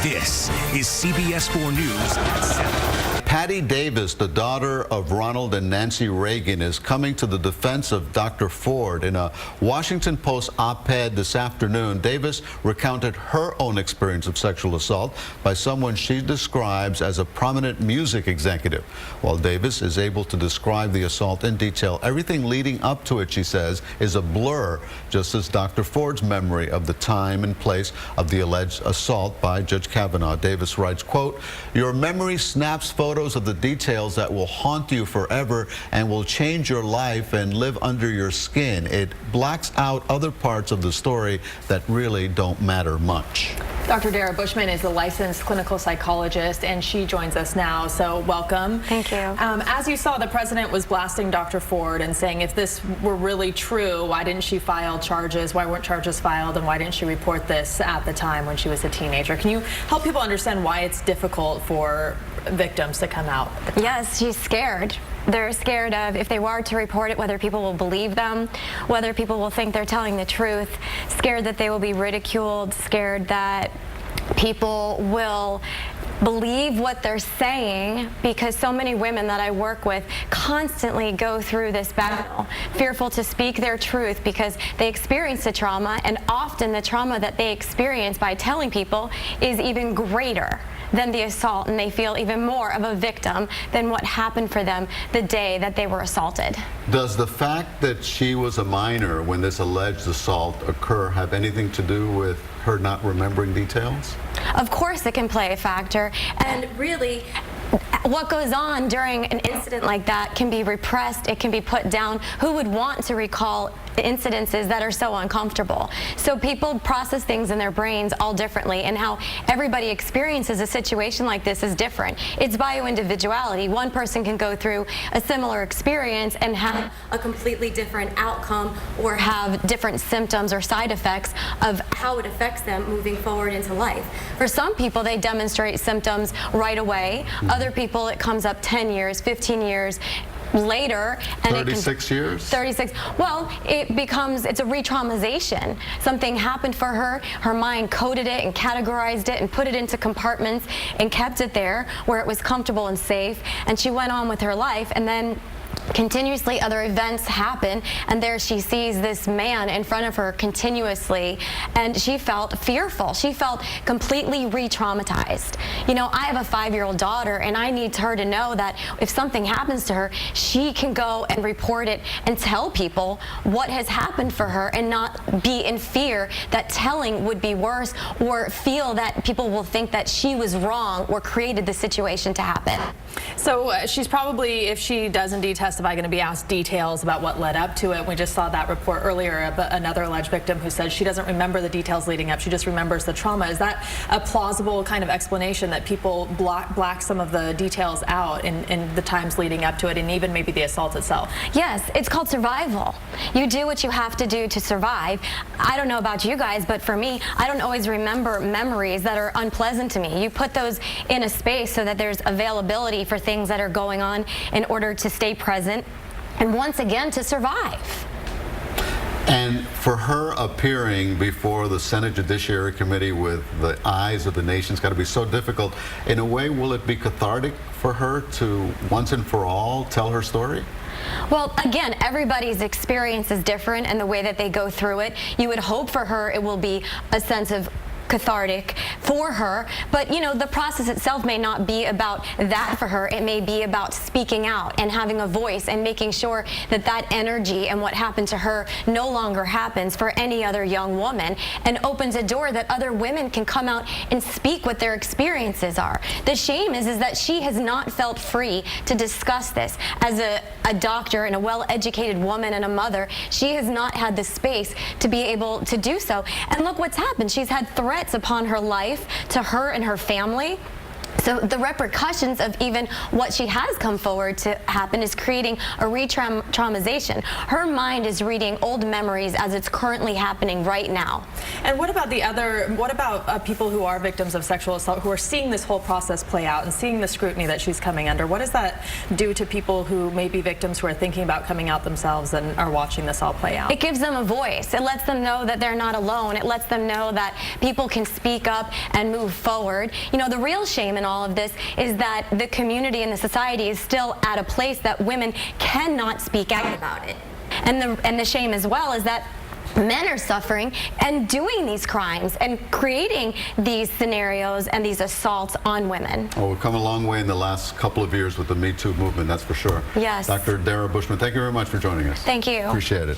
This is CBS 4 News at 7. Patty Davis, the daughter of Ronald and Nancy Reagan, is coming to the defense of Dr. Ford. In a Washington Post op-ed this afternoon, Davis recounted her own experience of sexual assault by someone she describes as a prominent music executive. While Davis is able to describe the assault in detail, everything leading up to it, she says, is a blur, just as Dr. Ford's memory of the time and place of the alleged assault by Judge Kavanaugh. Davis writes, quote, "Your memory snaps photos of the details that will haunt you forever and will change your life and live under your skin. It blacks out other parts of the story that really don't matter much." Dr. Dara Bushman is a licensed clinical psychologist, and she joins us now, so welcome. Thank you. As you saw, the president was blasting Dr. Ford and saying if this were really true, why didn't she file charges? Why weren't charges filed, and why didn't she report this at the time when she was a teenager? Can you help people understand why it's difficult for victims to come out? Yes, she's scared. They're scared of, if they were to report it, whether people will believe them, whether people will think they're telling the truth, scared that they will be ridiculed, scared that people will believe what they're saying, because so many women that I work with constantly go through this battle, fearful to speak their truth because they experience the trauma, and often the trauma that they experience by telling people is even greater than the assault, and they feel even more of a victim than what happened for them the day that they were assaulted. Does the fact that she was a minor when this alleged assault occur have anything to do with her not remembering details? Of course it can play a factor, and really what goes on during an incident like that can be repressed, it can be put down. Who would want to recall incidences that are so uncomfortable? So people process things in their brains all differently, and how everybody experiences a situation like this is different. It's bio-individuality. One person can go through a similar experience and have a completely different outcome, or have different symptoms or side effects of how it affects them moving forward into life. For some people, they demonstrate symptoms right away. Other people, it comes up 10 years, 15 years later, and 36 years? 36. Well, it's a re-traumatization. Something happened for her. Her mind coded it and categorized it and put it into compartments and kept it there where it was comfortable and safe. And she went on with her life, and then continuously other events happen, and there she sees this man in front of her continuously, and she felt fearful. She felt completely re-traumatized. You know, I have a 5-year-old daughter, and I need her to know that if something happens to her, she can go and report it and tell people what has happened for her, and not be in fear that telling would be worse, or feel that people will think that she was wrong or created the situation to happen. So she's probably, if she does indeed testify, going to be asked details about what led up to it. We just saw that report earlier of another alleged victim who said she doesn't remember the details leading up. She just remembers the trauma. Is that a plausible kind of explanation, that people black some of the details out in the times leading up to it, and even maybe the assault itself? Yes, it's called survival. You do what you have to do to survive. I don't know about you guys, but for me, I don't always remember memories that are unpleasant to me. You put those in a space so that there's availability for things that are going on in order to stay present and once again to survive. And for her appearing before the Senate Judiciary Committee with the eyes of the nation's got to be so difficult. In a way, will it be cathartic for her to once and for all tell her story? Well, again, everybody's experience is different, and the way that they go through it, you would hope for her it will be a sense of cathartic for her, but you know, the process itself may not be about that for her. It may be about speaking out and having a voice and making sure that that energy and what happened to her no longer happens for any other young woman, and opens a door that other women can come out and speak what their experiences are. The shame is that she has not felt free to discuss this. As a doctor and a well-educated woman and a mother, she has not had the space to be able to do so. And look what's happened. She's had threats upon her life, to her and her family. So the repercussions of even what she has come forward to happen is creating a re-traumatization. Her mind is reading old memories as it's currently happening right now. And what about people who are victims of sexual assault, who are seeing this whole process play out and seeing the scrutiny that she's coming under? What does that do to people who may be victims, who are thinking about coming out themselves and are watching this all play out? It gives them a voice. It lets them know that they're not alone. It lets them know that people can speak up and move forward. You know, the real shame in all of this is that the community and the society is still at a place that women cannot speak out about it. And the shame as well is that men are suffering and doing these crimes and creating these scenarios and these assaults on women. Oh, we've come a long way in the last couple of years with the Me Too movement, that's for sure. Yes. Dr. Dara Bushman, thank you very much for joining us. Thank you. Appreciate it.